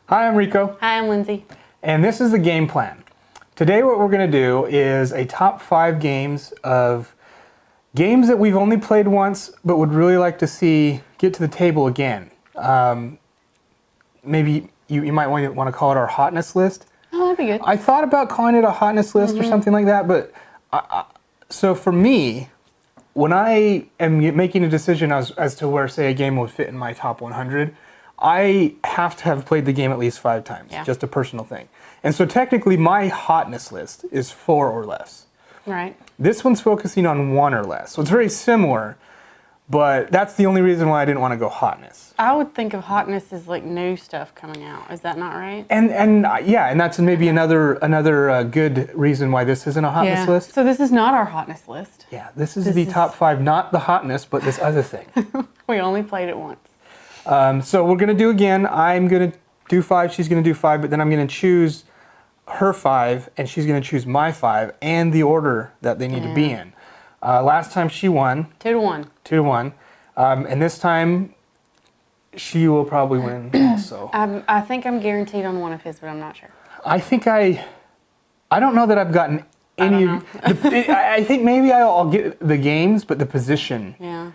Hi, I'm Rico. Hi, I'm Lindsay. And this is the game plan. Today what we're going to do is a top 5 games of games that we've only played once but would really like to see get to the table again. Maybe you might want to call it our hotness list. Oh, that'd be good. I thought about calling it a hotness list or something like that, but so for me, when I am making a decision as to where, say, a game would fit in my top 100, I have to have played the game at least 5 times, just a personal thing. And so technically my hotness list is 4 or less. Right. This one's focusing on 1 or less. So it's very similar, but that's the only reason why I didn't want to go hotness. I would think of hotness as like new stuff coming out. Is that not right? And that's maybe another good reason why this isn't a hotness list. So this is not our hotness list. Yeah, this is the top 5, not the hotness, but this other thing. We only played it once. So we're going to do again. I'm going to do 5, she's going to do 5, but then I'm going to choose her 5, and she's going to choose my 5, and the order that they need to be in. Last time she won. 2-1. 2-1. And this time, she will probably win also. I think I'm guaranteed on one of his, but I'm not sure. I think I don't know that I've gotten any. I think maybe I'll get the games, but the position. Yeah.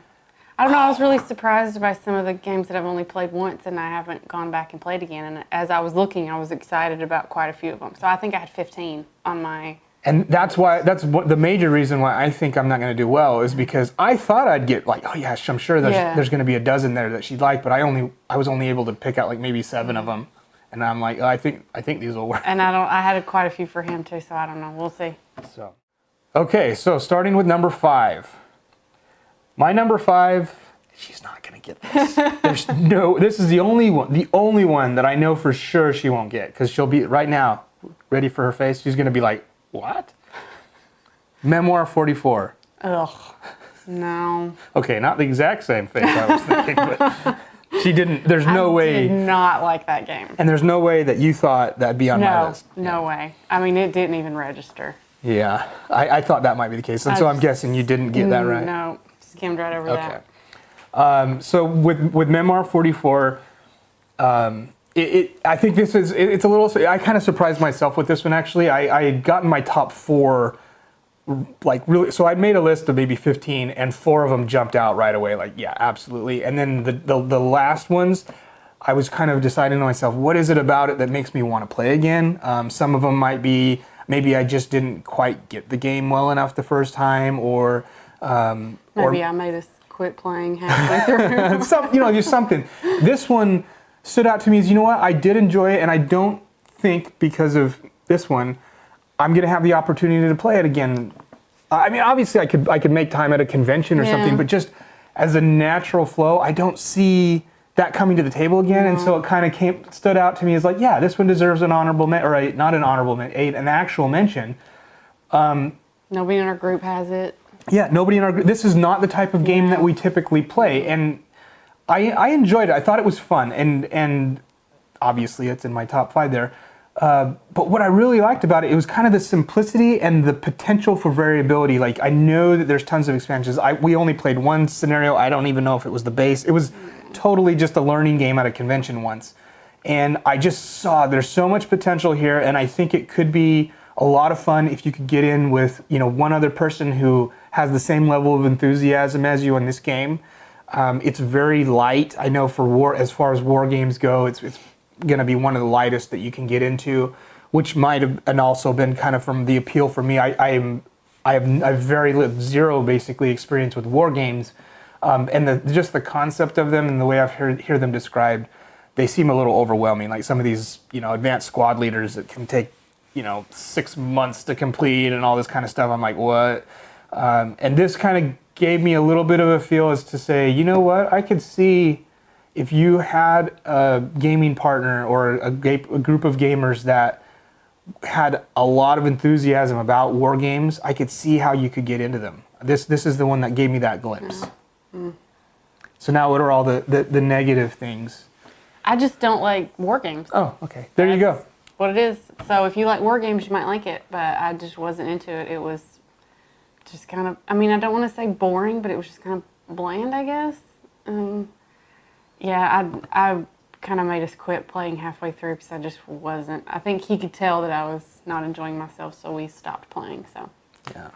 I don't know. I was really surprised by some of the games that I've only played once and I haven't gone back and played again. And as I was looking, I was excited about quite a few of them. So I think I had 15 on my... And that's the major reason why I think I'm not going to do well is because I thought I'd get like, oh yeah, I'm sure there's going to be a dozen there that she'd like, but I was only able to pick out like maybe 7 of them. And I'm like, oh, I think these will work. And I had quite a few for him too, so I don't know. We'll see. Okay, so starting with number 5. My number 5, she's not going to get this. This is the only one that I know for sure she won't get, because she'll be, right now, ready for her face, she's going to be like, what? Memoir 44. Ugh, no. Okay, not the exact same face I was thinking, but she didn't, there's no way. I did not like that game. And there's no way that you thought that'd be on my list. No way. I mean, it didn't even register. Yeah, I thought that might be the case, and so I'm guessing you didn't get that right. No, skimmed right over that. So with Memoir 44, I think it's a little. I kind of surprised myself with this one actually. I had gotten my top 4, like really. So I'd made a list of maybe 15, and 4 of them jumped out right away. Like yeah, absolutely. And then the last ones, I was kind of deciding to myself, what is it about it that makes me want to play again? Some of them might be maybe I just didn't quite get the game well enough the first time, or maybe I made us quit playing halfway through. Just something. This one stood out to me as, you know what, I did enjoy it, and I don't think because of this one, I'm going to have the opportunity to play it again. I mean, obviously I could make time at a convention or something, but just as a natural flow, I don't see that coming to the table again, and so it kind of stood out to me as like, yeah, this one deserves an honorable not an honorable an actual mention. Nobody in our group has it. Yeah, nobody in our group. This is not the type of game that we typically play, and I enjoyed it. I thought it was fun, and obviously it's in my top 5 there. But what I really liked about it, it was kind of the simplicity and the potential for variability. Like, I know that there's tons of expansions. We only played one scenario. I don't even know if it was the base. It was totally just a learning game at a convention once. And I just saw there's so much potential here, and I think it could be a lot of fun if you could get in with, one other person who has the same level of enthusiasm as you in this game. It's very light. I know as far as war games go, it's going to be one of the lightest that you can get into, which might have and also been kind of from the appeal for me. I have zero basically experience with war games, and just the concept of them and the way I've hear them described, they seem a little overwhelming. Like some of these, advanced squad leaders that can take, 6 months to complete and all this kind of stuff. I'm like, what? And this kind of gave me a little bit of a feel as to say, you know what, I could see if you had a gaming partner or a group of gamers that had a lot of enthusiasm about war games, I could see how you could get into them. This is the one that gave me that glimpse. So now what are all the negative things? I just don't like war games. Oh, okay. There you go. What it is. So if you like war games, you might like it, but I just wasn't into it. It was just kind of, I don't want to say boring, but it was just kind of bland, I guess. I kind of made us quit playing halfway through because I just wasn't. I think he could tell that I was not enjoying myself, so we stopped playing. So Yeah.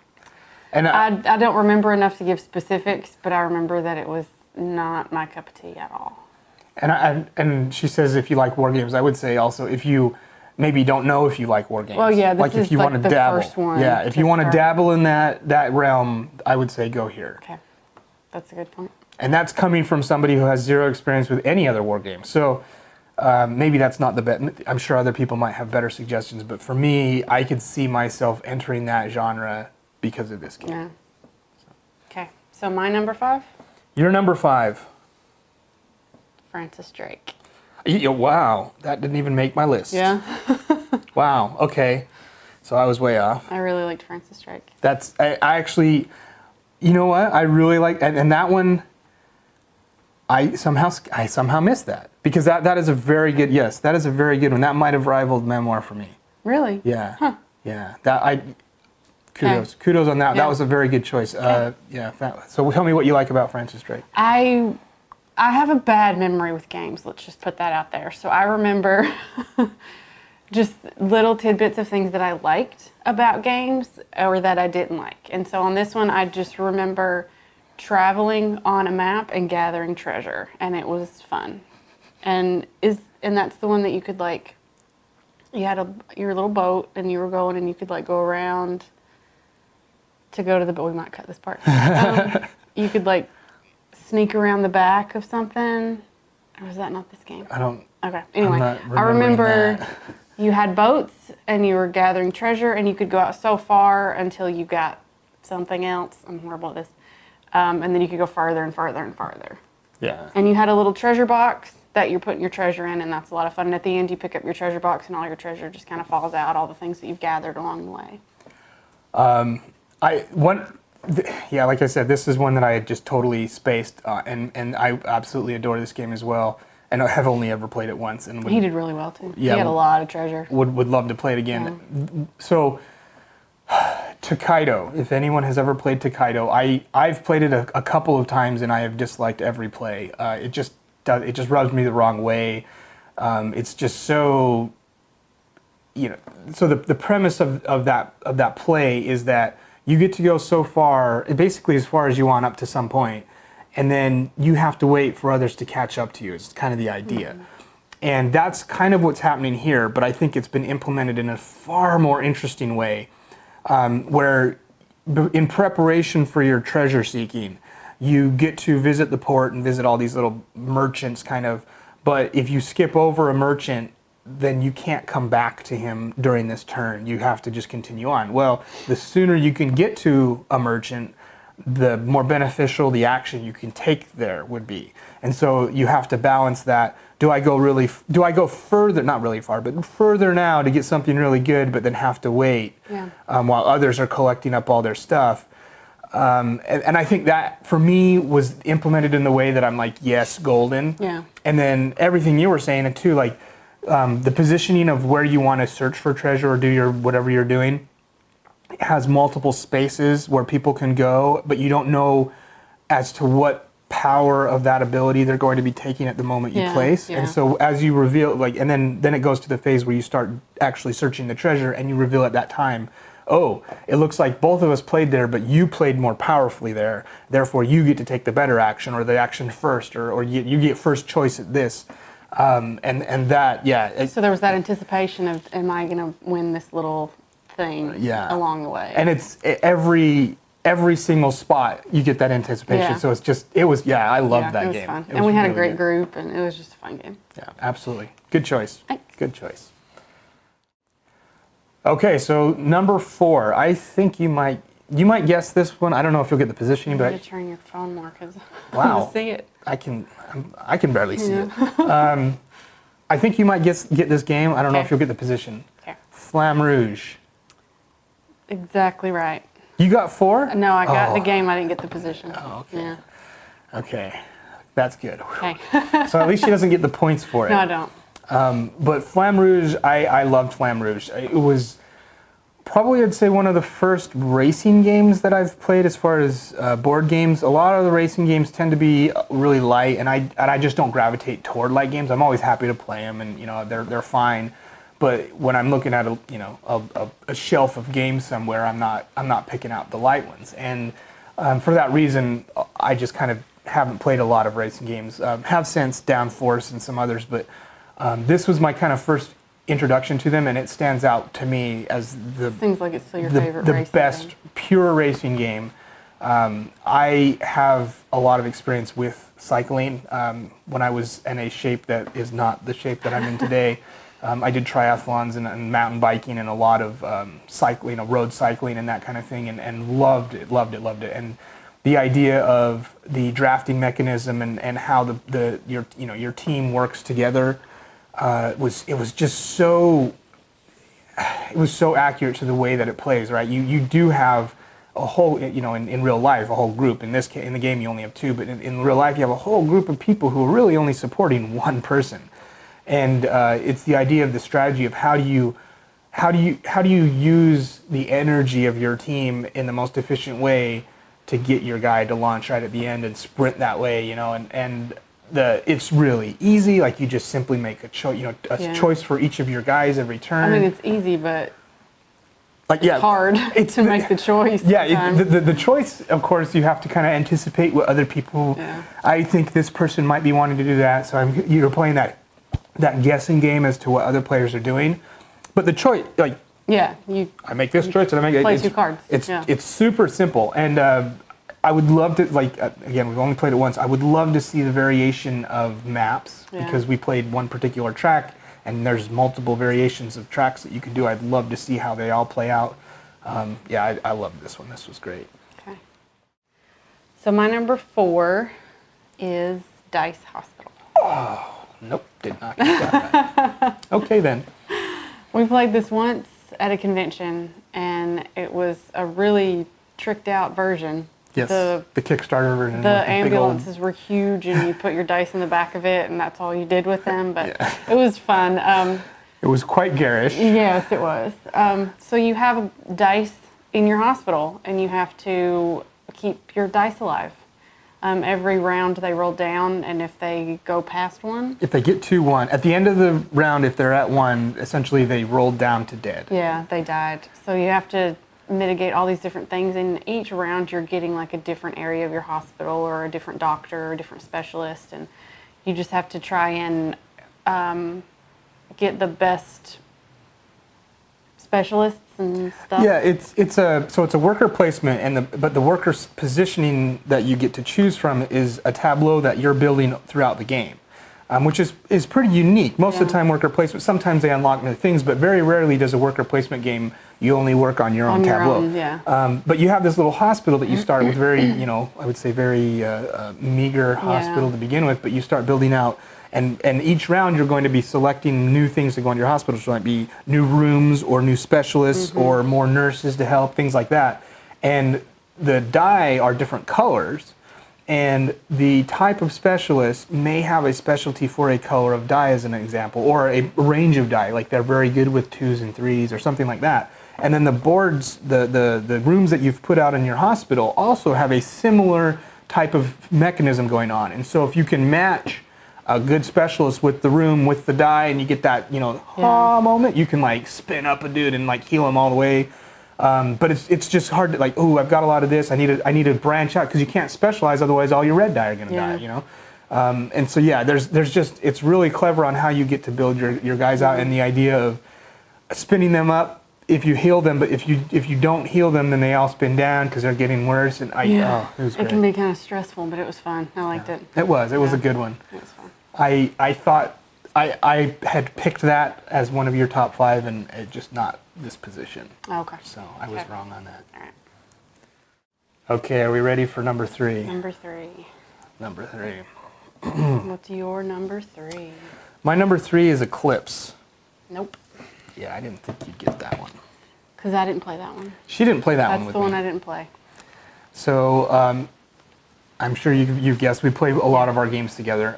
And I don't remember enough to give specifics, but I remember that it was not my cup of tea at all. And she says if you like war games, I would say also if you maybe don't know if you like war games. Well, yeah, this like if is you like want the to dabble. first one Yeah, if to you want to start. dabble in that realm, I would say go here. Okay, that's a good point. And that's coming from somebody who has zero experience with any other war game. So maybe that's not the best. I'm sure other people might have better suggestions, but for me, I could see myself entering that genre because of this game. Yeah. Okay, so my number 5, You're number 5. Francis Drake. Wow, that didn't even make my list. Yeah, Wow, okay. So I was way off. I really liked Francis Drake. I actually, you know what? I really like, and that one, I somehow missed that because that is a very good, yes, that is a very good one. That might have rivaled Memoir for me. Really? Yeah. Huh. Yeah. Okay. Kudos on that. Yeah. That was a very good choice. Yeah. So tell me what you like about Francis Drake. I have a bad memory with games. Let's just put that out there. So I remember just little tidbits of things that I liked about games or that I didn't like. And so on this one, I just remember traveling on a map and gathering treasure, and it was fun. And that's the one that you could like. You had your little boat, and you were going, and you could like go around to go to the. But we might cut this part. You could like sneak around the back of something, or was that not this game? I don't. Okay. Anyway, I'm not I remember that. you had boats and you were gathering treasure, and you could go out so far until you got something else. I'm horrible at this. And then you could go farther and farther and farther. Yeah. And you had a little treasure box that you're putting your treasure in, and that's a lot of fun. And at the end, you pick up your treasure box, and all your treasure just kind of falls out, all the things that you've gathered along the way. Yeah, like I said, this is one that I had just totally spaced, and I absolutely adore this game as well. And I have only ever played it once, and He did really well too. Yeah, He had a lot of treasure. would love to play it again. So, Takedo. If anyone has ever played Takedo, I've played it a couple of times, and I have disliked every play. It just rubs me the wrong way. It's just so, So the premise of that play is that you get to go so far, basically as far as you want up to some point, and then you have to wait for others to catch up to you. It's kind of the idea. Mm-hmm. And that's kind of what's happening here, but I think it's been implemented in a far more interesting way, where in preparation for your treasure seeking, you get to visit the port and visit all these little merchants kind of, but if you skip over a merchant, then you can't come back to him during this turn. You have to just continue on. Well, the sooner you can get to a merchant, the more beneficial the action you can take there would be. And so you have to balance that. Do I go further, not really far, but further now to get something really good, but then have to wait while others are collecting up all their stuff? And I think that, for me, was implemented in the way that I'm like, yes, golden. Yeah. And then everything you were saying, too, like the positioning of where you want to search for treasure or do whatever you're doing, has multiple spaces where people can go, but you don't know as to what power of that ability they're going to be taking at the moment you place. Yeah. And so as you reveal, and then it goes to the phase where you start actually searching the treasure, and you reveal at that time, oh, it looks like both of us played there, but you played more powerfully there. Therefore, you get to take the better action, or the action first, or you get first choice at this. And that, yeah. So there was that anticipation of, am I going to win this little thing along the way? And it's every single spot you get that anticipation. Yeah. So I loved that it was game. Fun. It And was we had a really great good. group, and it was just a fun game. Yeah, absolutely. Good choice. Thanks. Good choice. Okay, so number 4. I think you might guess this one. I don't know if you'll get the positioning, You but need to turn your phone more because I Wow. want to see it. I can barely see it. I think you might get this game. I don't know if you'll get the position. Okay. Flamme Rouge. Exactly right. You got 4? No, I got the game. I didn't get the position. Oh, okay. Yeah. Okay, that's good. Okay. So at least she doesn't get the points for it. No, I don't. But Flamme Rouge, I loved Flamme Rouge. It was Probably I'd say one of the first racing games that I've played as far as board games. A lot of the racing games tend to be really light, and I just don't gravitate toward light games. I'm always happy to play them, and they're fine. But when I'm looking at a shelf of games somewhere, I'm not picking out the light ones. And for that reason, I just kind of haven't played a lot of racing games. Have since Downforce and some others, but this was my kind of first introduction to them, and it stands out to me as Seems like it's still your favorite the racing best game. pure racing game. I have a lot of experience with cycling. When I was in a shape that is not the shape that I'm in today, I did triathlons and mountain biking and a lot of cycling, road cycling and that kind of thing, and loved it. And the idea of the drafting mechanism and how your team works together it was so accurate to the way that it plays, right? You do have a whole, in real life, a whole group. In this case, in the game, you only have two, but in real life, you have a whole group of people who are really only supporting one person. And it's the idea of the strategy of how do you use the energy of your team in the most efficient way to get your guy to launch right at the end and sprint that way, and it's really easy. Like, you just simply make a choice, choice for each of your guys every turn. I mean, it's easy, but like, it's hard to make the choice. Yeah, the choice, of course, you have to kind of anticipate what other people. Yeah. I think this person might be wanting to do that, so you're playing that guessing game as to what other players are doing. But the choice, like, I make this choice and I make play two cards. It's super simple, and I would love to, again, we've only played it once. I would love to see the variation of maps because we played one particular track, and there's multiple variations of tracks that you can do. I'd love to see how they all play out. I loved this one. This was great. Okay. So my number 4 is Dice Hospital. Oh, nope, did not get that right. Okay, then. We played this once at a convention, and it was a really tricked out version. Yes, the Kickstarter version. The ambulances were huge, and you put your dice in the back of it, and that's all you did with them. But it was fun. It was quite garish. Yes, it was. So you have dice in your hospital, and you have to keep your dice alive. Every round they roll down, and if they go past one, if they get to 1, at the end of the round, if they're at 1, essentially they rolled down to dead. Yeah, they died. So you have to mitigate all these different things. In each round, you're getting like a different area of your hospital, or a different doctor, or a different specialist, and you just have to try and get the best specialists and stuff. Yeah, it's a worker placement, but the worker's positioning that you get to choose from is a tableau that you're building throughout the game, which is pretty unique. Most of the time, worker placement, sometimes they unlock new things, but very rarely does a worker placement game you only work on your own tableau. But you have this little hospital that you start with, very, I would say very meager hospital to begin with, but you start building out. And each round you're going to be selecting new things to go in your hospital. So it might be new rooms or new specialists or more nurses to help, things like that. And the die are different colors, and the type of specialist may have a specialty for a color of die, as an example, or a range of die, like they're very good with 2s and 3s or something like that. And then the boards, the rooms that you've put out in your hospital also have a similar type of mechanism going on. And so if you can match a good specialist with the room, with the die, and you get that, moment, you can like spin up a dude and like heal him all the way. But it's just hard to, like, oh, I've got a lot of this. I need to branch out, because you can't specialize, otherwise all your red die are going to die. And so there's just, it's really clever on how you get to build your guys out, and the idea of spinning them up if you heal them, but if you don't heal them, then they all spin down because they're getting worse. And it was great. It can be kind of stressful, but it was fun. I liked it. It was a good one. It was fun. I thought I had picked that as one of your top 5, and it just not this position. Okay. So I was wrong on that. All right. Okay, are we ready for number 3? Number 3. Number 3. What's your number 3? My number 3 is Eclipse. Nope. Yeah, I didn't think you'd get that one. Because I didn't play that one. She didn't play that one with me. That's the one I didn't play. So I'm sure you've guessed, we play a lot of our games together.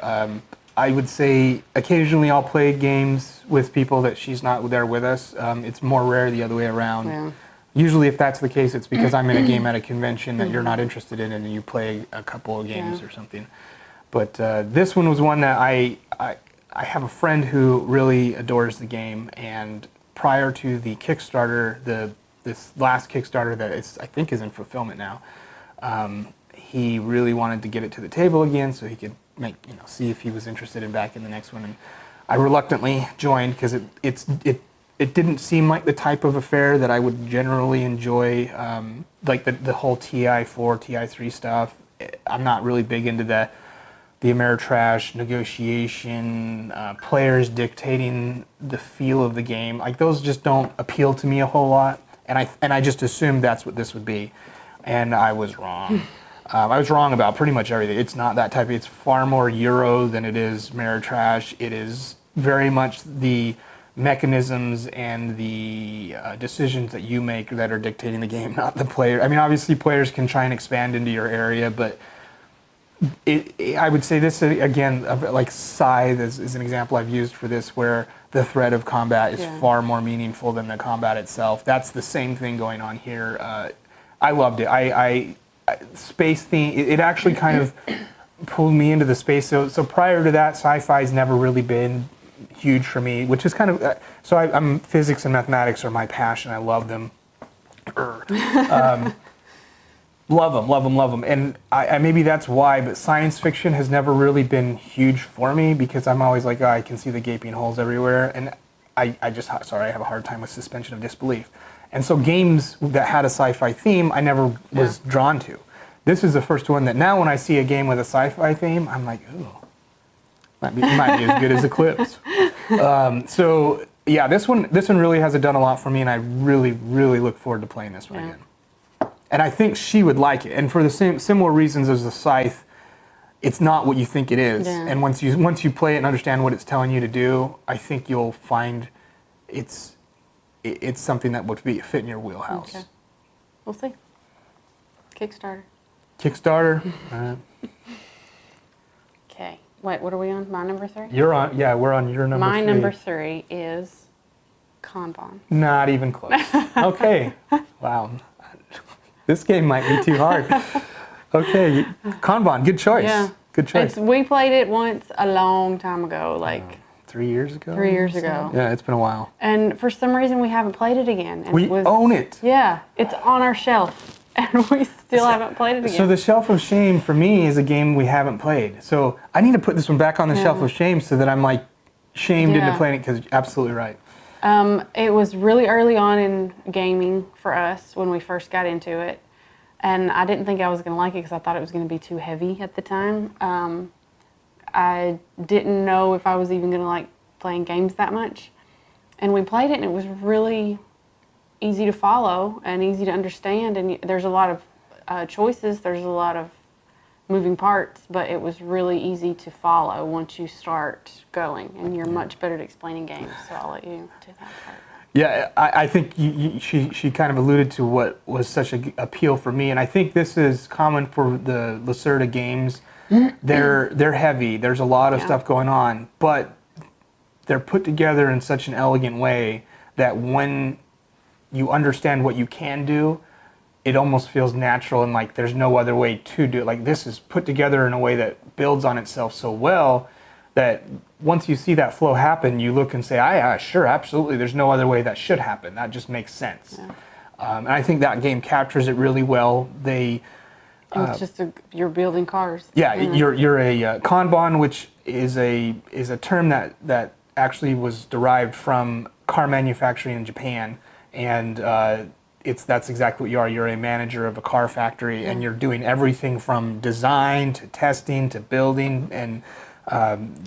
I would say occasionally I'll play games with people that she's not there with us. It's more rare the other way around. Yeah. Usually if that's the case, it's because I'm in a game at a convention that you're not interested in and you play a couple of games or something. But this one was one that I have a friend who really adores the game, and prior to the Kickstarter, this last Kickstarter that I think is in fulfillment now, he really wanted to get it to the table again so he could see if he was interested in back in the next one. And I reluctantly joined because it didn't seem like the type of affair that I would generally enjoy, like the whole TI4, TI3 stuff. I'm not really big into the Ameritrash negotiation, players dictating the feel of the game. Like those just don't appeal to me a whole lot, and I just assumed that's what this would be, and I was wrong. I was wrong about pretty much everything. It's not that type. It's far more Euro than it is Ameritrash. It is very much the mechanisms and the decisions that you make that are dictating the game, not the player. I mean, obviously players can try and expand into your area, but I would say this again, like Scythe is an example I've used for this, where the threat of combat is far more meaningful than the combat itself. That's the same thing going on here. I loved it. I space theme. It actually kind of pulled me into the space. So prior to that, sci-fi's never really been huge for me, which is kind of I'm physics and mathematics are my passion. I love them. Love them. And I maybe that's why, but science fiction has never really been huge for me because I'm always like, I can see the gaping holes everywhere. And I have a hard time with suspension of disbelief. And so games that had a sci-fi theme, I never was drawn to. This is the first one that now when I see a game with a sci-fi theme, I'm like, ooh, might be as good as Eclipse. So yeah, this one really has done a lot for me, and I really, really look forward to playing this one again. And I think she would like it. And for the similar reasons as the Scythe, it's not what you think it is. Yeah. And once you play it and understand what it's telling you to do, I think you'll find it's something that would fit in your wheelhouse. Okay. We'll see. Kickstarter. Okay. Wait, what are we on? My number 3? You're on. Yeah, we're on your number 3. My number 3 is Kanban. Not even close. Okay. Wow. This game might be too hard. Okay, Kanban, good choice. Yeah. Good choice. We played it once a long time ago, like 3 years ago? 3 years ago. Yeah, it's been a while. And for some reason we haven't played it again. And we own it. Yeah, it's on our shelf and we still haven't played it again. So the Shelf of Shame for me is a game we haven't played. So I need to put this one back on the Shelf of Shame so that I'm like shamed into playing it, because you're absolutely right. It was really early on in gaming for us when we first got into it, and I didn't think I was going to like it because I thought it was going to be too heavy at the time. I didn't know if I was even going to like playing games that much, and we played it, and it was really easy to follow and easy to understand, and there's a lot of choices, there's a lot of moving parts, but it was really easy to follow once you start going, and you're much better at explaining games, so I'll let you do that part. Yeah, I think she kind of alluded to what was such an appeal for me, and I think this is common for the Lacerda games. They're heavy, there's a lot of stuff going on, but they're put together in such an elegant way that when you understand what you can do, it almost feels natural, and like there's no other way to do it. Like this is put together in a way that builds on itself so well that once you see that flow happen, you look and say, sure, absolutely, there's no other way that should happen. That just makes sense. Yeah. And I think that game captures it really well. It's just you're building cars. Yeah, you're a Kanban, which is a term that actually was derived from car manufacturing in Japan, and that's exactly what you are. You're a manager of a car factory, and you're doing everything from design to testing to building, and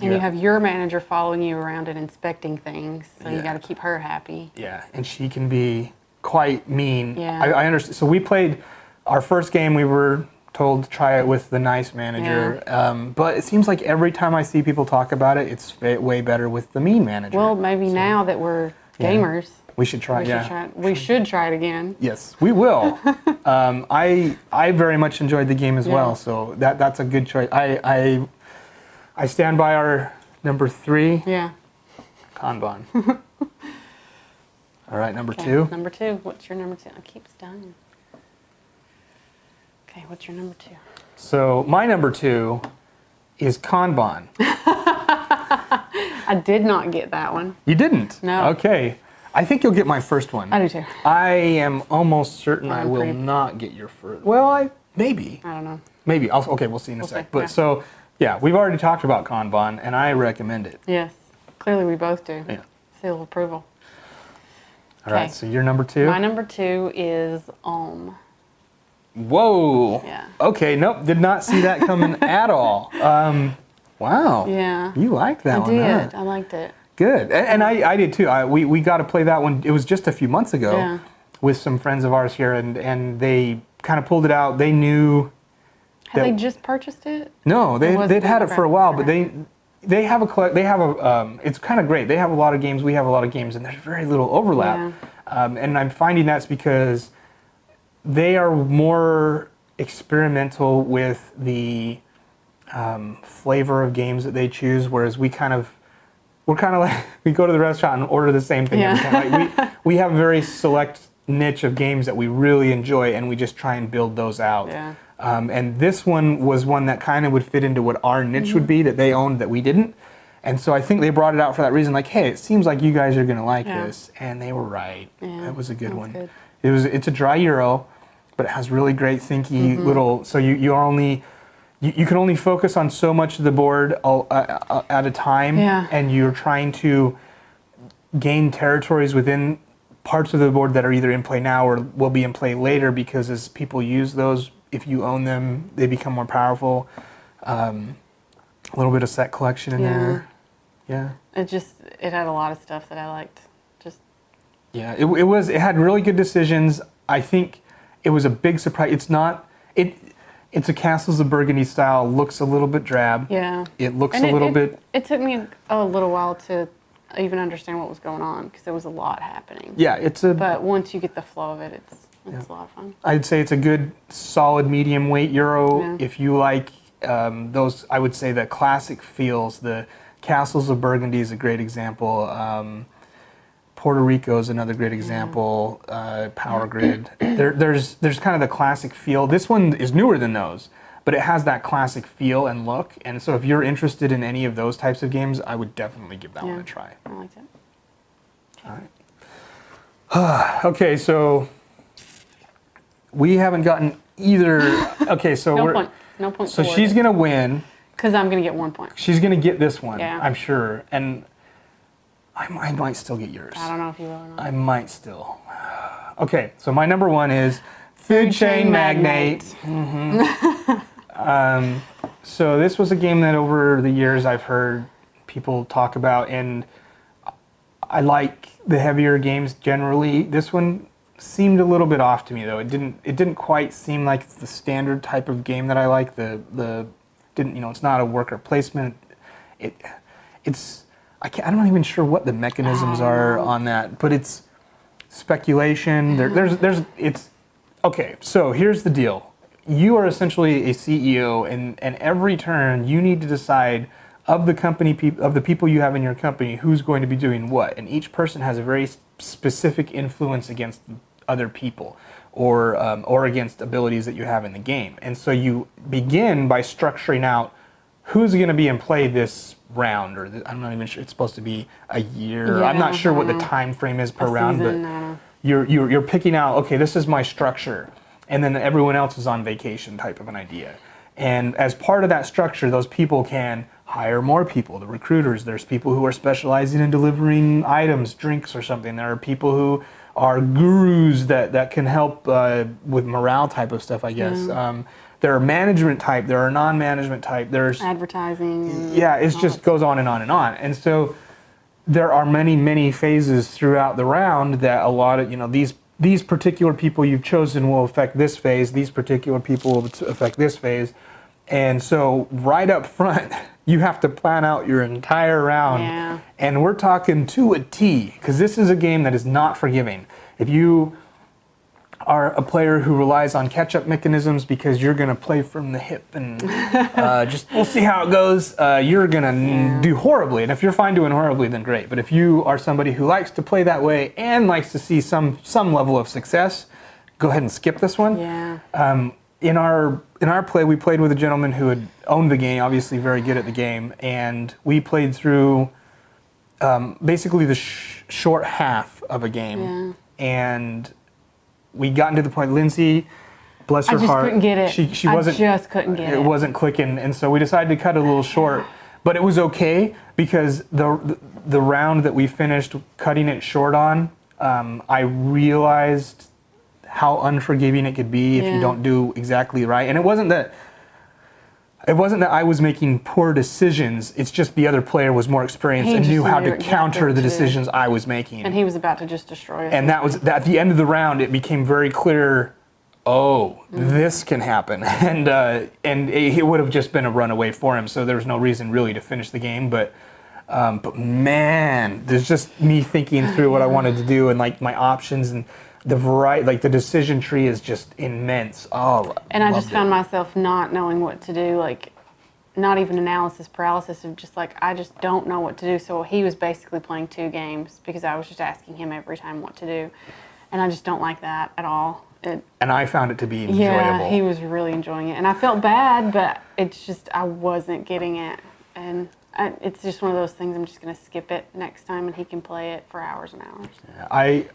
you have your manager following you around and inspecting things, so you got to keep her happy. Yeah, and she can be quite mean. Yeah. I understand. So we played our first game. We were told to try it with the nice manager, but it seems like every time I see people talk about it, it's way better with the mean manager. Well, maybe now that we're gamers. We should try. We should try it again. Yes, we will. I very much enjoyed the game as well, so that's a good choice. I stand by our Number 3, Yeah. Kanban. All right, number Okay, 2. Number 2. What's your number 2? It keeps dying. Okay, what's your number 2? So my number 2 is Kanban. I did not get that one. You didn't? No. Okay. I think you'll get my first one. I do too. I am almost certain I I'm will pretty- not get your first. Well, maybe. I don't know. Maybe. Okay, we'll see in a sec. see, But yeah. so, yeah, we've already talked about Kanban, and I recommend it. Yes. Clearly we both do. Yeah. Seal of approval. All right, Okay. so you're number 2? My number 2 is Om. Whoa. Yeah. Okay, nope, did not see that coming at all. Wow. Yeah. You like that I one, huh? did. I liked it. Good. And I did too. We got to play that one. It was just a few months ago Yeah. with some friends of ours here, and they kind of pulled it out. They knew. Have they just purchased it? No, wasn't they'd had it for a while, but okay. they have it's kind of great. They have a lot of games, we have a lot of games, and there's very little overlap. And I'm finding that's because they are more experimental with the flavor of games that they choose, whereas we're kind of like, we go to the restaurant and order the same thing every time. Like we have a very select niche of games that we really enjoy, and we just try and build those out. Yeah. And this one was one that kind of would fit into what our niche would be that they owned that we didn't. And so I think they brought it out for that reason. Like, hey, it seems like you guys are going to like this. And they were right. Yeah, That was a good that one. was good. It's a dry Euro, but it has really great thinky little, so you can only focus on so much of the board at a time. Yeah. And you're trying to gain territories within parts of the board that are either in play now or will be in play later, because as people use those, if you own them, they become more powerful. A little bit of set collection in there. Yeah. It had a lot of stuff that I liked. Yeah, it had really good decisions. I think it was a big surprise. It's a Castles of Burgundy style, looks a little bit drab. Yeah. It looks And a little bit. It took me a little while to even understand what was going on, because there was a lot happening. Yeah, But once you get the flow of it, it's a lot of fun. I'd say it's a good solid medium weight Euro. Yeah. If you like those, I would say the classic feels. The Castles of Burgundy is a great example. Puerto Rico is another great example. Power Grid. There's kind of the classic feel. This one is newer than those, but it has that classic feel and look. And so if you're interested in any of those types of games, I would definitely give that one a try. I liked it. All right. Okay, so we haven't gotten either. Okay, so No points. So she's gonna win. Because I'm gonna get 1 point. She's gonna get this one. Yeah. I'm sure, and I might still get yours. I don't know if you will or not. I might still. Okay, so my number 1 is Food Chain Magnate. So this was a game that over the years I've heard people talk about, and I like the heavier games generally. This one seemed a little bit off to me though. It didn't quite seem like the standard type of game that I like. It's not a worker placement. I'm not even sure what the mechanisms are on that, but it's speculation. Okay, so here's the deal. You are essentially a CEO, and every turn you need to decide of the people you have in your company who's going to be doing what, and each person has a very specific influence against other people or against abilities that you have in the game. And so you begin by structuring out who's going to be in play this round, or I'm not even sure, it's supposed to be a year. Yeah, I'm not sure what the time frame is per round, season, but you're picking out, okay, this is my structure, and then everyone else is on vacation type of an idea. And as part of that structure, those people can hire more people, the recruiters. There's people who are specializing in delivering items, drinks or something. There are people who are gurus that can help with morale type of stuff, I guess. There are management type, there are non-management type, there's advertising. It just goes on and on and on. And so there are many, many phases throughout the round that a lot of, these particular people you've chosen will affect this phase, these particular people will affect this phase. And so right up front, you have to plan out your entire round. Yeah. And we're talking to a T, because this is a game that is not forgiving. If you are a player who relies on catch-up mechanisms because you're going to play from the hip and just we'll see how it goes. You're going to do horribly, and if you're fine doing horribly, then great. But if you are somebody who likes to play that way and likes to see some level of success, go ahead and skip this one. Yeah. In our play, we played with a gentleman who had owned the game, obviously very good at the game, and we played through basically the short half of a game, and we got to the point. Lindsay, bless her heart, I just couldn't get it. She wasn't. I just couldn't get it. It wasn't clicking, and so we decided to cut it a little short. But it was okay because the round that we finished cutting it short on, I realized how unforgiving it could be if you don't do exactly right. And it wasn't that I was making poor decisions. It's just the other player was more experienced and knew how to counter the decisions I was making. And he was about to just destroy us. And that was at the end of the round. It became very clear. Oh, this can happen, and it would have just been a runaway for him. So there was no reason really to finish the game. But man, there's just me thinking through what I wanted to do and like my options and the variety, like the decision tree is just immense. Oh, and I just found myself not knowing what to do, like not even analysis paralysis of just like, I just don't know what to do. So he was basically playing 2 games because I was just asking him every time what to do. And I just don't like that at all. And I found it to be enjoyable. Yeah, he was really enjoying it. And I felt bad, but it's just, I wasn't getting it. And it's just one of those things, I'm just going to skip it next time and he can play it for hours and hours.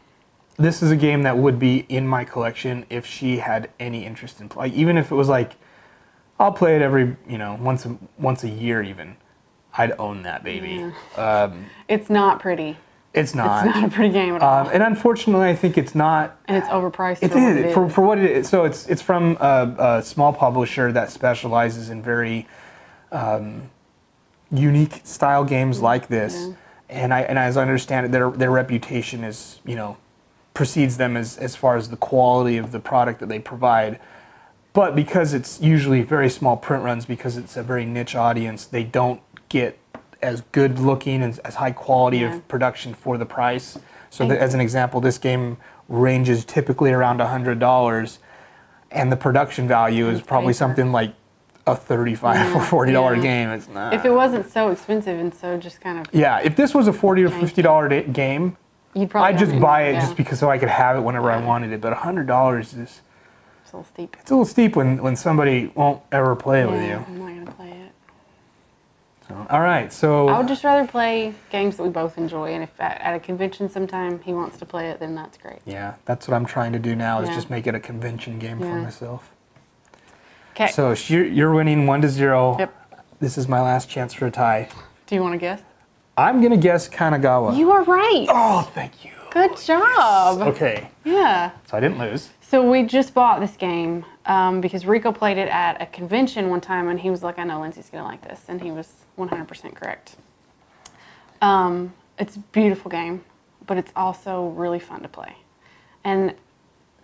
This is a game that would be in my collection if she had any interest in play. Even if it was like, I'll play it every, once a year even. I'd own that baby. Yeah. It's not pretty. It's not. It's not a pretty game at all. And unfortunately, I think it's not. And it's overpriced. For what it is. So it's from a small publisher that specializes in very unique style games like this. Yeah. And as I understand it, their reputation is precedes them as far as the quality of the product that they provide. But because it's usually very small print runs, because it's a very niche audience, they don't get as good looking and as high quality of production for the price. So as an example, this game ranges typically around $100, and the production value is probably something like a $35 or $40 game. It's not. If it wasn't so expensive and so just kind of... Yeah, if this was a $40 or $50 game, I'd just buy it just because so I could have it whenever I wanted it. But $100 is... It's a little steep. It's a little steep when somebody won't ever play it with you. I'm not going to play it. So, all right, so... I would just rather play games that we both enjoy, and if at a convention sometime he wants to play it, then that's great. Yeah, that's what I'm trying to do now is just make it a convention game for myself. Okay. So you're winning 1-0. Yep. This is my last chance for a tie. Do you want to guess? I'm going to guess Kanagawa. You are right. Oh, thank you. Good job. Okay. Yeah. So I didn't lose. So we just bought this game because Rico played it at a convention one time, and he was like, I know Lindsay's going to like this. And he was 100% correct. It's a beautiful game, but it's also really fun to play. And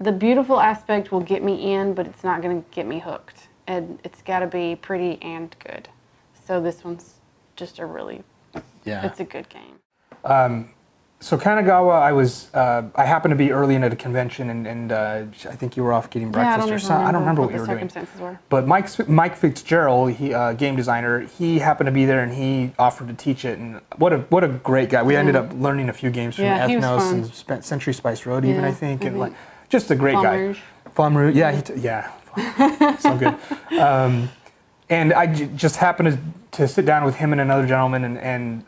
the beautiful aspect will get me in, but it's not going to get me hooked. And it's got to be pretty and good. So this one's just a really, it's a good game. So Kanagawa, I happened to be early in at a convention, and I think you were off getting breakfast or something. I don't remember what you were doing. But Mike Fitzgerald, he game designer, he happened to be there, and he offered to teach it. And what a great guy. We ended up learning a few games from Ethnos and Century Spice Road, even I think, and like just a great guy. Flamme Rouge. Yeah, so good. And I just happened to sit down with him and another gentleman, and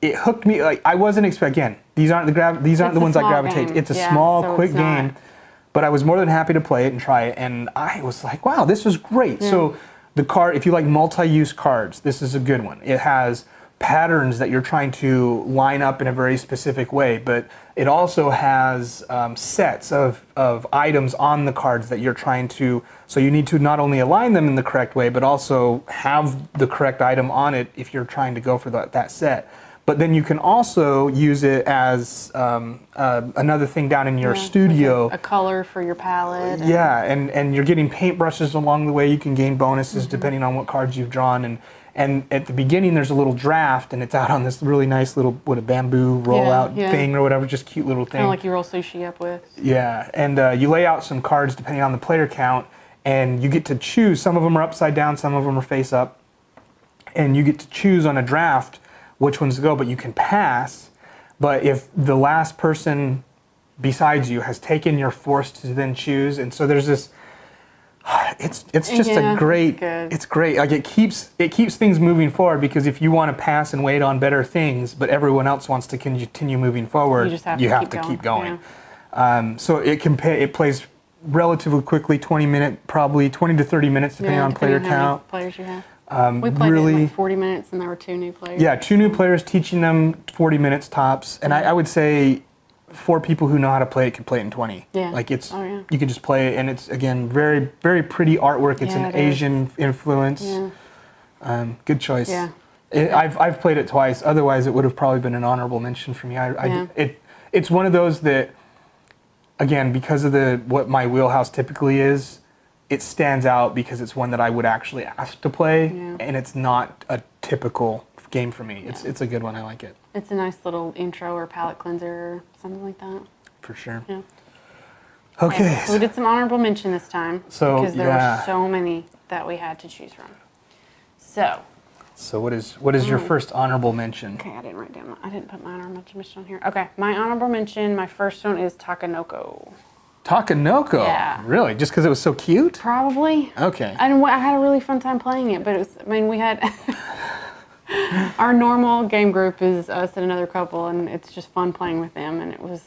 it hooked me. Like I wasn't expecting. Again, these aren't the ones I gravitate. It's a small, quick game, but I was more than happy to play it and try it. And I was like, wow, this was great. Yeah. So the card, if you like multi-use cards, this is a good one. It has patterns that you're trying to line up in a very specific way, but it also has sets of items on the cards that you're trying to, so you need to not only align them in the correct way, but also have the correct item on it if you're trying to go for that set. But then you can also use it as another thing down in your studio. Like a color for your palette. Yeah, and you're getting paintbrushes along the way. You can gain bonuses depending on what cards you've drawn, and And at the beginning, there's a little draft, and it's out on this really nice little, a bamboo rollout thing or whatever, just cute little thing. Kind of like you roll sushi up with. Yeah, and you lay out some cards depending on the player count, and you get to choose. Some of them are upside down, some of them are face up, and you get to choose on a draft which ones to go, but you can pass. But if the last person besides you has taken, you're forced to then choose, and so there's this. It's just a great. It's great. Like it keeps things moving forward, because if you want to pass and wait on better things, but everyone else wants to continue moving forward, you have to keep going. Yeah. So it plays relatively quickly, 20 to 30 minutes depending on player count. How many players you have. We played it in like 40 minutes, and there were 2 new players. Yeah, 2 new players, teaching them 40 minutes tops, and I would say 4 people who know how to play it can play it in 20. Yeah. Like you can just play it, and it's again very, very pretty artwork. It's an Asian influence. Yeah. Good choice. Yeah. I've played it twice. Otherwise, it would have probably been an honorable mention for me. It's one of those that, again, because of what my wheelhouse typically is, it stands out because it's one that I would actually ask to play, and it's not a typical game for me. It's a good one. I like it. It's a nice little intro or palate cleanser or something like that. For sure. Yeah. Okay. So we did some honorable mention this time, because there were so many that we had to choose from. So what is your first honorable mention? Okay, I didn't put my honorable mention on here. Okay, my honorable mention, my first one is Takanoko. Takanoko? Yeah. Really? Just because it was so cute? Probably. Okay. And I had a really fun time playing it, but we had our normal game group is us and another couple, and it's just fun playing with them, and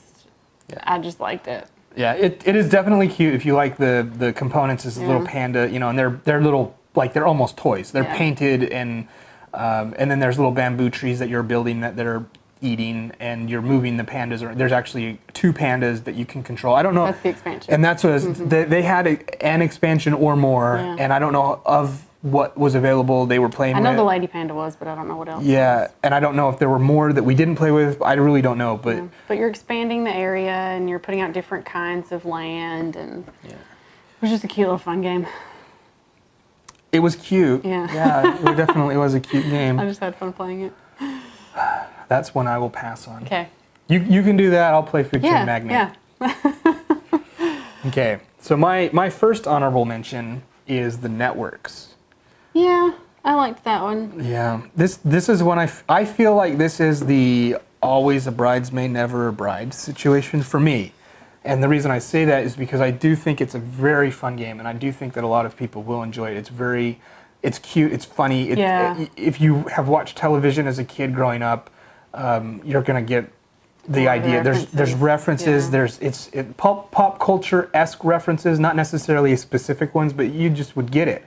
I just liked it. Yeah, it is definitely cute if you like the components as a little panda, and they're little, like they're almost toys. They're painted, and then there's little bamboo trees that you're building that they're eating, and you're moving the pandas around. There's actually 2 pandas that you can control. I don't know. That's the expansion. And that's what they had an expansion or more, and I don't know of what was available they were playing with. I know the lady panda was, but I don't know what else. Yeah, and I don't know if there were more that we didn't play with. I really don't know, but but you're expanding the area, and you're putting out different kinds of land, and it was just a cute little fun game. It was cute. Yeah. It definitely was a cute game. I just had fun playing it. That's one I will pass on. Okay. You can do that. I'll play Food Chain Magnate. Yeah. Okay. So my first honorable mention is the networks. Yeah, I liked that one. Yeah. This is one I feel like this is the always a bridesmaid, never a bride situation for me. And the reason I say that is because I do think it's a very fun game, and I do think that a lot of people will enjoy it. It's cute, it's funny. If you have watched television as a kid growing up, you're gonna get the idea. There's references. It's pop culture-esque references, not necessarily specific ones, but you just would get it.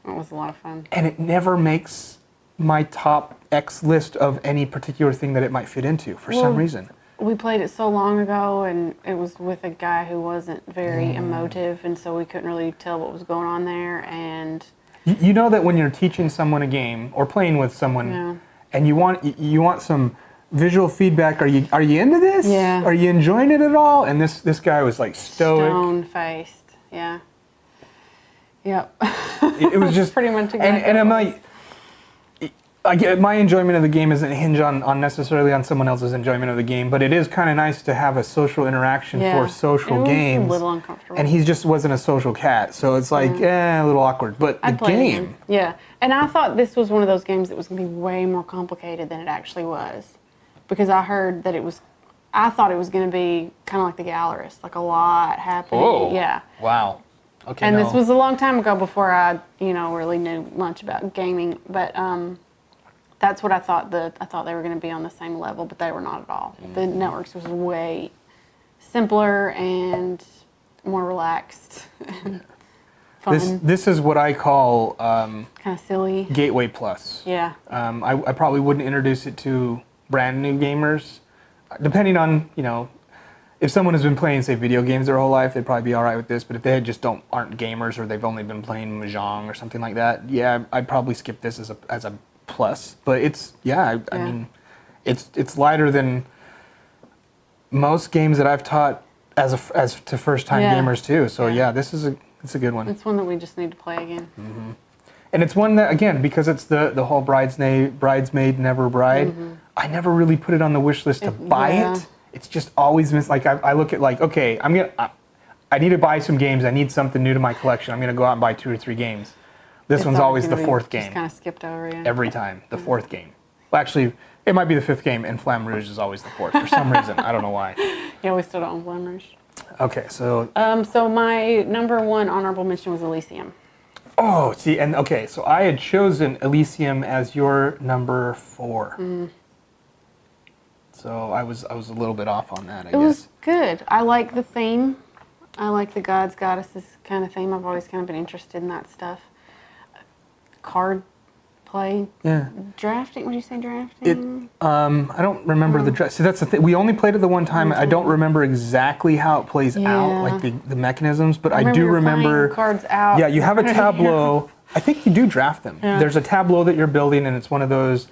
It was a lot of fun. And it never makes my top X list of any particular thing that it might fit into for some reason. We played it so long ago, and it was with a guy who wasn't very emotive, and so we couldn't really tell what was going on there. And you know that when you're teaching someone a game or playing with someone, and you want some visual feedback, are you into this? Yeah. Are you enjoying it at all? And this guy was like stoic, stone-faced. Yeah. Yep. It was just pretty much exactly. And I'm like, I get my enjoyment of the game isn't hinged on necessarily on someone else's enjoyment of the game, but it is kind of nice to have a social interaction for social games. A little uncomfortable. And he just wasn't a social cat, so it's like a little awkward. But the game, and I thought this was one of those games that was going to be way more complicated than it actually was, because I heard that I thought it was going to be kind of like the Gallerist, like a lot happening. Whoa. Yeah. Wow. Okay. And this was a long time ago before I, really knew much about gaming, but that's what I thought. I thought they were going to be on the same level, but they were not at all. The Networks was way simpler and more relaxed and fun. This is what I call kind of silly. Gateway Plus. Yeah. I probably wouldn't introduce it to brand new gamers, depending on if someone has been playing, say, video games their whole life, they'd probably be all right with this. But if they just aren't gamers, or they've only been playing Mahjong or something like that, I'd probably skip this as a plus. But I mean, it's lighter than most games that I've taught as to first time gamers too. So this is it's a good one. It's one that we just need to play again. Mm-hmm. And it's one that, again, because it's the whole bridesmaid, never bride, I never really put it on the wish list to buy it. It's just always been, like, I look at, like, okay, I need to buy some games. I need something new to my collection. I'm going to go out and buy 2 or 3 games. This one's always the 4th game. Just kind of skipped over, yeah. Every time, the 4th game. Well, actually, it might be the 5th game, and Flamme Rouge is always the 4th for some reason. I don't know why. Yeah, we still don't own Flamme Rouge. Okay, so... So my number 1 honorable mention was Elysium. Oh, see, and okay, so I had chosen Elysium as your number 4. So I was a little bit off on that, I guess. It was good. I like the theme. I like the gods, goddesses kind of theme. I've always kind of been interested in that stuff. Card play. Yeah. Drafting? Would you say drafting? I don't remember the draft. See, that's the thing. We only played it the one time. I don't remember exactly how it plays out, like the mechanisms, but I do remember cards out. Yeah, you have a tableau. I think you do draft them. Yeah. There's a tableau that you're building, and it's one of those.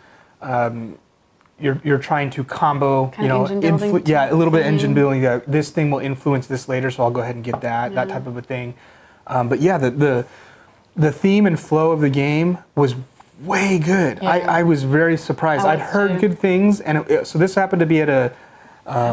You're trying to combo, kind of engine building a little bit engine building. Yeah, this thing will influence this later, so I'll go ahead and get that type of a thing. But yeah, the theme and flow of the game was way good. Yeah. I was very surprised. I'd heard good things, and so this happened to be at a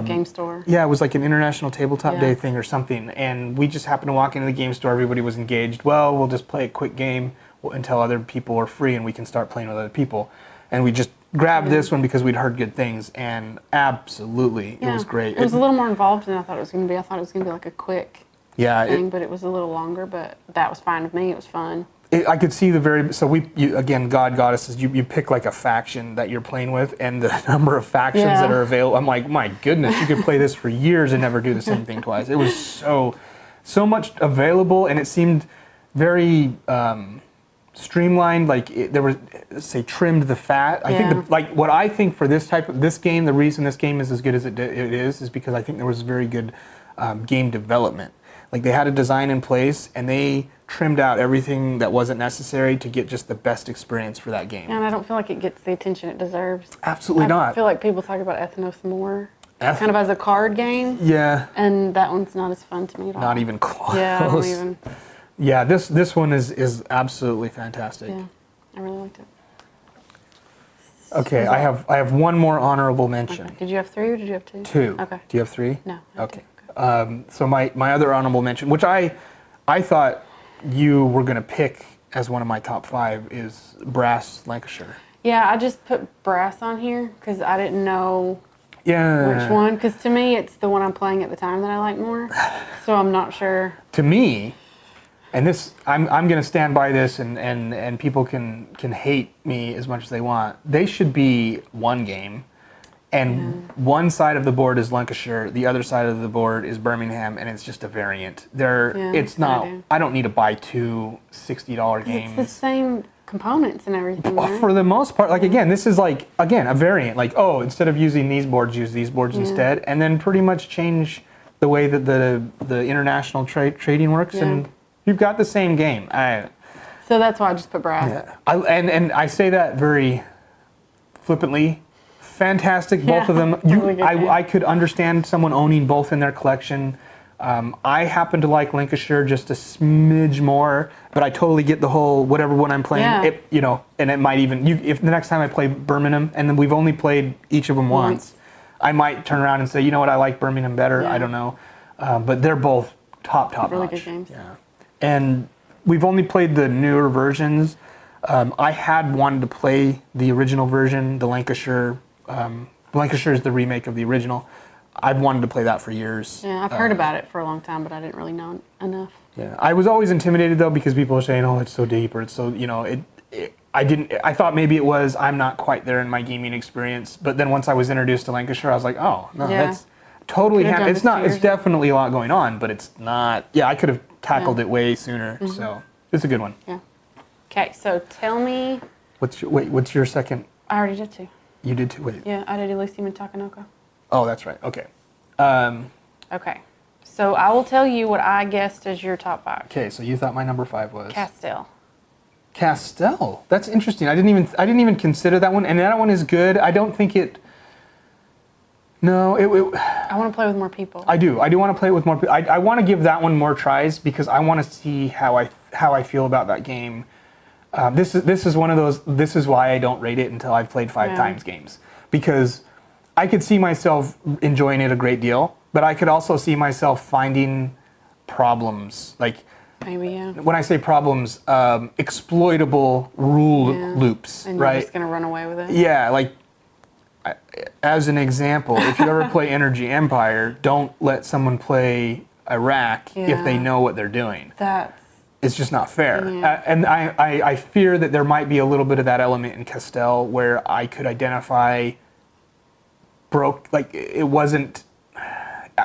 game store. Yeah, it was like an International Tabletop Day thing or something, and we just happened to walk into the game store. Everybody was engaged. Well, we'll just play a quick game until other people are free, and we can start playing with other people. And we just grabbed this one because we'd heard good things, and absolutely, it was great. It was a little more involved than I thought it was going to be. I thought it was going to be like a quick thing, but it was a little longer, but that was fine with me. It was fun. I could see again, God, goddesses, you pick like a faction that you're playing with, and the number of factions that are available, I'm like, my goodness, you could play this for years and never do the same thing twice. It was so much available, and it seemed very streamlined, like there was, say, trimmed the fat. I think what I think for this game, the reason this game is as good as it is because I think there was very good game development. Like they had a design in place, and they trimmed out everything that wasn't necessary to get just the best experience for that game. And I don't feel like it gets the attention it deserves. Absolutely not. I feel like people talk about Ethnos more, kind of as a card game. Yeah. And that one's not as fun to me at all. Not even close. Yeah, I don't even. Yeah, this one is absolutely fantastic. Yeah, I really liked it. Okay, I have one more honorable mention. Okay. Did you have 3 or did you have 2? 2. Okay. Do you have 3? No. Okay. So my other honorable mention, which I thought you were going to pick as one of my top 5, is Brass Lancashire. Yeah, I just put Brass on here because I didn't know which one. Because to me, it's the one I'm playing at the time that I like more. So I'm not sure. To me, and this, I'm going to stand by this, and people can hate me as much as they want. They should be one game. And one side of the board is Lancashire, the other side of the board is Birmingham, and it's just a variant. It's not. I don't need to buy 2 $60 games. It's the same components and everything. Right? For the most part, like again, this is like a variant. Like instead of using these boards, use these boards instead, and then pretty much change the way that the international trading works, and you've got the same game. So that's why I just put Brass. Yeah, and I say that very flippantly. Fantastic, both of them. I could understand someone owning both in their collection. I happen to like Lancashire just a smidge more, but I totally get the whole whatever one I'm playing. Yeah. And it might even if the next time I play Birmingham, and then we've only played each of them once, I might turn around and say, you know what, I like Birmingham better. I don't know, but they're both top really notch. Good games. Yeah, and we've only played the newer versions. I had wanted to play the original version, the Lancashire. Lancashire is the remake of the original. I've wanted to play that for years. Yeah, I've heard about it for a long time, but I didn't really know enough. Yeah, I was always intimidated though because people are saying, "Oh, it's so deep," or "It's so," I thought maybe it was. I'm not quite there in my gaming experience, but then once I was introduced to Lancashire, I was like, "Oh, no, that's totally." It's not. It's definitely a lot going on, but it's not. Yeah, I could have tackled it way sooner. So it's a good one. Yeah. Okay, so tell me. What's your second? I already did 2. You did 2. Wait. Yeah, I did Elysium and Takanoko. Oh, that's right. Okay. Okay. So I will tell you what I guessed as your top 5. Okay, so you thought my number 5 was Castell. That's interesting. I didn't even consider that one, and that one is good. I don't think it. No, I want to play with more people. I do want to play with more people. I want to give that one more tries because I want to see how I feel about that game. This is one of those. This is why I don't rate it until I've played 5 times games, because I could see myself enjoying it a great deal, but I could also see myself finding problems. Like, Maybe, yeah. when I say problems, exploitable rule loops, And you're right? just going to run away with it? Yeah, like, as an example, if you ever play Energy Empire, don't let someone play Iraq if they know what they're doing. It's just not fair. Yeah. And I fear that there might be a little bit of that element in Castell where I could identify it wasn't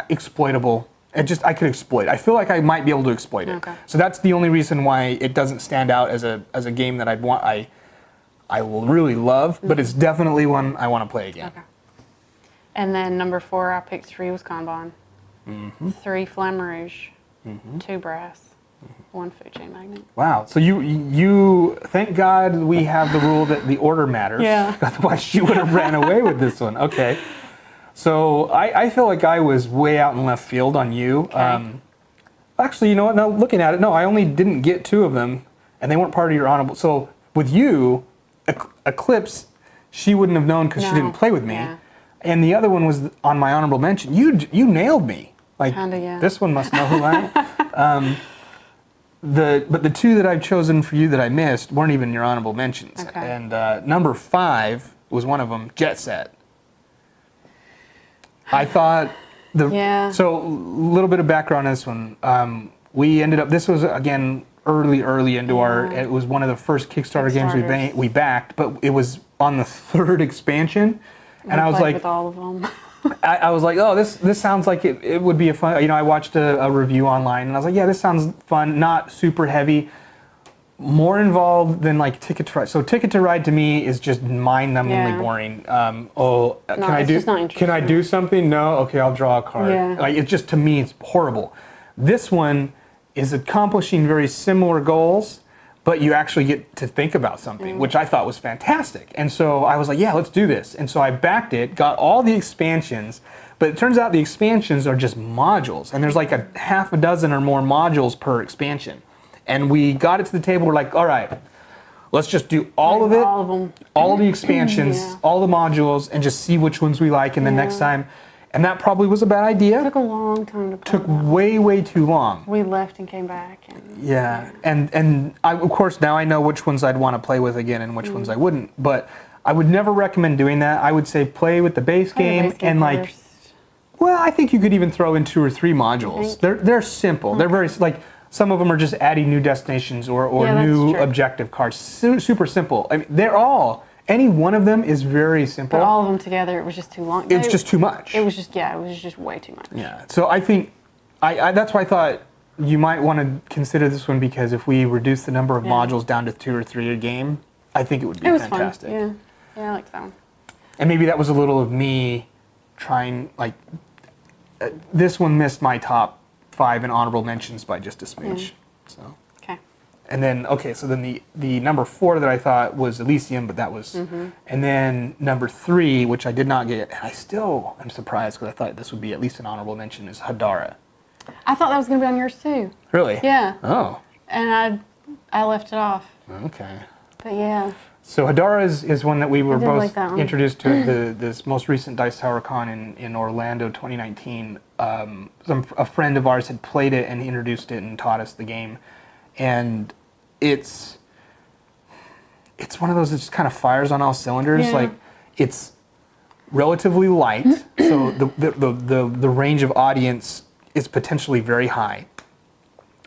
exploitable. I could exploit. I feel like I might be able to exploit it. Okay. So that's the only reason why it doesn't stand out as a game that I will really love, but it's definitely one I want to play again. Okay. And then number 4, I picked 3 was Kanban, 3 Flamme Rouge, 2 Brass, 1 Food Chain Magnet. Wow. So you thank God we have the rule that the order matters. Yeah. Otherwise you would have ran away with this one. Okay. So I feel like I was way out in left field on you. Okay. Actually, you know what? Now looking at it, no, I only didn't get 2 of them, and they weren't part of your honorable. So with you, Eclipse, she wouldn't have known because she didn't play with me. Yeah. And the other one was on my honorable mention. You nailed me. Like, Kinda, yeah. this one must know who I am. But the 2 that I've chosen for you that I missed weren't even your honorable mentions. Okay. And number 5 was one of them, Jet Set. I thought So a little bit of background on this one. We ended up. This was again early into our. It was one of the first Kickstarter games we backed, but it was on the 3rd expansion, and I was like, with all of them. I was like, oh, this sounds like it would be a fun. You know, I watched a review online, and I was like, yeah, this sounds fun. Not super heavy, more involved than like Ticket to Ride. So Ticket to Ride to me is just mind-numbingly boring. Can I do something? No, okay, I'll draw a card. Yeah. Like, it just, to me, it's horrible. This one is accomplishing very similar goals, but you actually get to think about something, which I thought was fantastic. And so I was like, yeah, let's do this. And so I backed it, got all the expansions, but it turns out the expansions are just modules, and there's like a half a dozen or more modules per expansion. And we got it to the table, we're like, all right, let's just do all of it, all of them, all the expansions, all the modules, and just see which ones we like, and then next time. And that probably was a bad idea. It took a long time to play. Took way too long. We left and came back. And I, of course, now I know which ones I'd want to play with again and which ones I wouldn't. But I would never recommend doing that. I would say play with the base game and like, well, I think you could even throw in 2 or 3 modules. They're simple. They're very like. Some of them are just adding new destinations or new objective cards. Super simple. I mean, any one of them is very simple. But all of them together, it was just too long. It's just too much. It was just way too much. Yeah. So I think, that's why I thought you might want to consider this one, because if we reduce the number of modules down to 2 or 3 a game, I think it would be fantastic. Fun. Yeah, I like that one. And maybe that was a little of me trying, like, this one missed my top 5 in honorable mentions by just a smidge. So. Okay. And then so then the number 4 that I thought was Elysium, but that was, and then number 3, which I did not get, and I still am surprised because I thought this would be at least an honorable mention, is Hadara. I thought that was going to be on yours too. Really? Yeah. Oh. And I left it off. Okay. But yeah. So Hadara is one that we were both like introduced to at this most recent Dice Tower Con in Orlando 2019. A friend of ours had played it and he introduced it and taught us the game. And it's one of those that just kind of fires on all cylinders. Yeah. Like, it's relatively light, so the range of audience is potentially very high.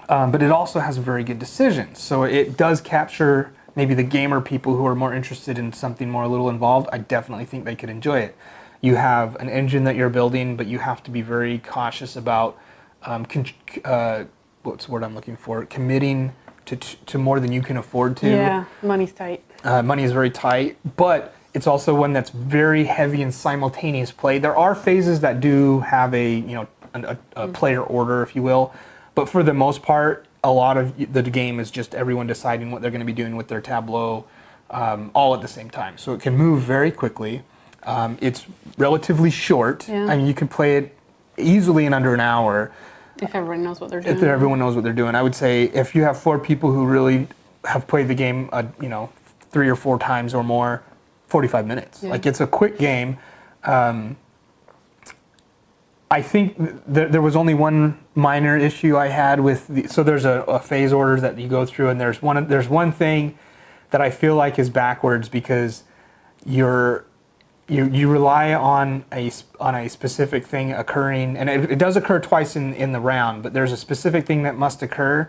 But it also has very good decisions. So it does capture maybe the gamer people who are more interested in something more a little involved. I definitely think they could enjoy it. You have an engine that you're building, but you have to be very cautious about what's the word I'm looking for? Committing to more than you can afford to. Yeah, money's tight. Money is very tight, but it's also one that's very heavy in simultaneous play. There are phases that do have a player order, if you will, but for the most part, a lot of the game is just everyone deciding what they're going to be doing with their tableau, all at the same time. So it can move very quickly. It's relatively short. Yeah. I mean, you can play it easily in under an hour. If everyone knows what they're doing. If everyone knows what they're doing. I would say if you have 4 people who really have played the game, 3 or 4 times or more, 45 minutes. Yeah. Like, it's a quick game. I think there was only one minor issue I had with so there's a phase order that you go through, and there's one thing that I feel like is backwards, because you rely on a specific thing occurring, and it does occur twice in the round, but there's a specific thing that must occur,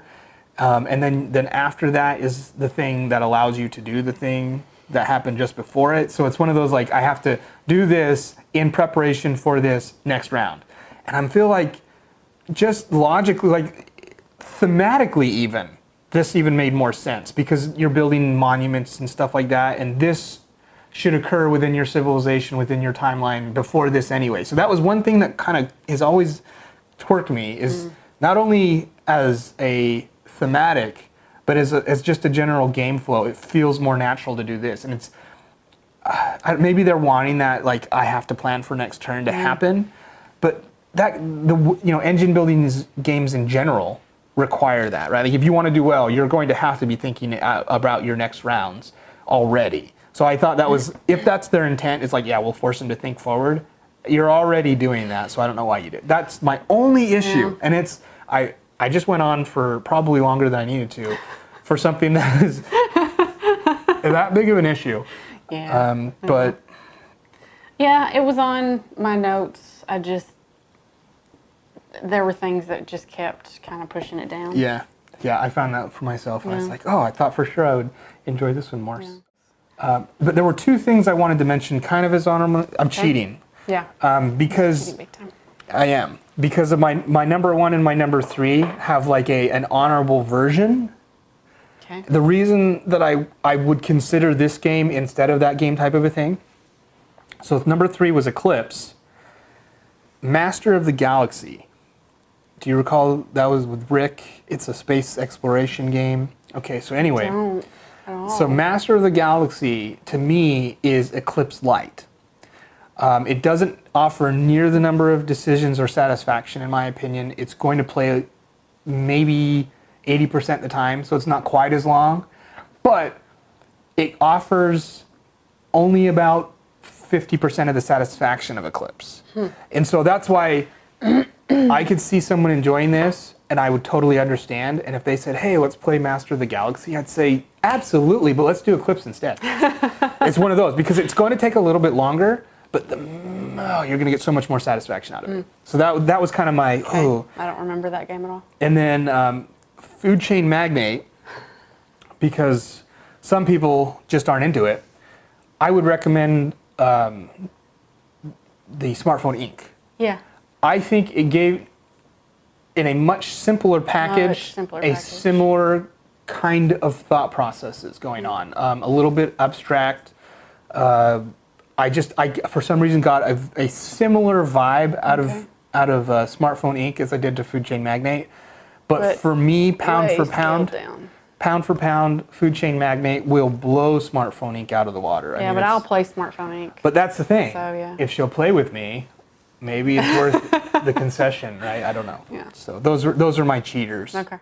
and then after that is the thing that allows you to do the thing that happened just before it. So it's one of those, like, I have to do this in preparation for this next round. And I feel like, just logically, like thematically even, this even made more sense, because you're building monuments and stuff like that, and this should occur within your civilization, within your timeline before this anyway. So that was one thing that kind of has always twerked me, is not only as a thematic, but as just a general game flow, it feels more natural to do this. And it's maybe they're wanting that, like, I have to plan for next turn to happen, but engine building games in general require that, right? Like, if you want to do well, you're going to have to be thinking about your next rounds already. So I thought that was, if that's their intent, it's like, yeah, we'll force them to think forward. You're already doing that, so I don't know why you did. That's my only issue, and it's I just went on for probably longer than I needed to for something that is that big of an issue. Yeah. But yeah, it was on my notes. There were things that just kept kind of pushing it down. yeah, I found that for myself, and I was like, oh, I thought for sure I would enjoy this one more. Yeah. But there were 2 things I wanted to mention, kind of as honorable. I'm cheating. Yeah. Because Cheating big time. I am. Because of my number 1 and my number 3 have like an honorable version. Okay. The reason that I would consider this game instead of that game type of a thing. So number 3 was Eclipse. Master of the Galaxy. Do you recall that was with Rick? It's a space exploration game. Okay, so anyway. Don't at all. So Master of the Galaxy, to me, is Eclipse Light. It doesn't offer near the number of decisions or satisfaction, in my opinion. It's going to play maybe 80% of the time, so it's not quite as long. But it offers only about 50% of the satisfaction of Eclipse. And so that's why I could see someone enjoying this, and I would totally understand. And if they said, hey, let's play Master of the Galaxy, I'd say, absolutely, but let's do Eclipse instead. It's one of those, because it's going to take a little bit longer, but you're going to get so much more satisfaction out of it. So that was kind of my, I don't remember that game at all. And then Food Chain Magnate, because some people just aren't into it, I would recommend the Smartphone Inc. Yeah. I think it gave, in a much simpler package, similar kind of thought processes going on. A little bit abstract. I for some reason got a similar vibe out of Smartphone Inc. as I did to Food Chain Magnate. But for me, pound for pound, Food Chain Magnate will blow Smartphone Inc. out of the water. Yeah, but I'll play Smartphone Inc. But that's the thing. So, yeah. If she'll play with me, maybe it's worth the concession, right? I don't know. Yeah. So those are my cheaters. Okay.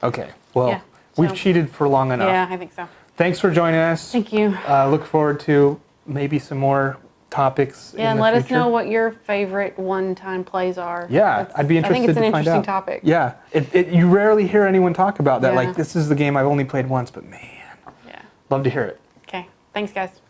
Okay. Well, Yeah, we've cheated for long enough. Yeah, I think so. Thanks for joining us. Thank you. Look forward to maybe some more topics. Yeah, in and the let us future. know what your favorite one-time plays are. Yeah, I'd be interested I think it's to an find interesting out. topic. Yeah, you rarely hear anyone talk about that. Yeah. Like, this is the game I've only played once, but man, Yeah. love to hear it. Okay. Thanks, guys.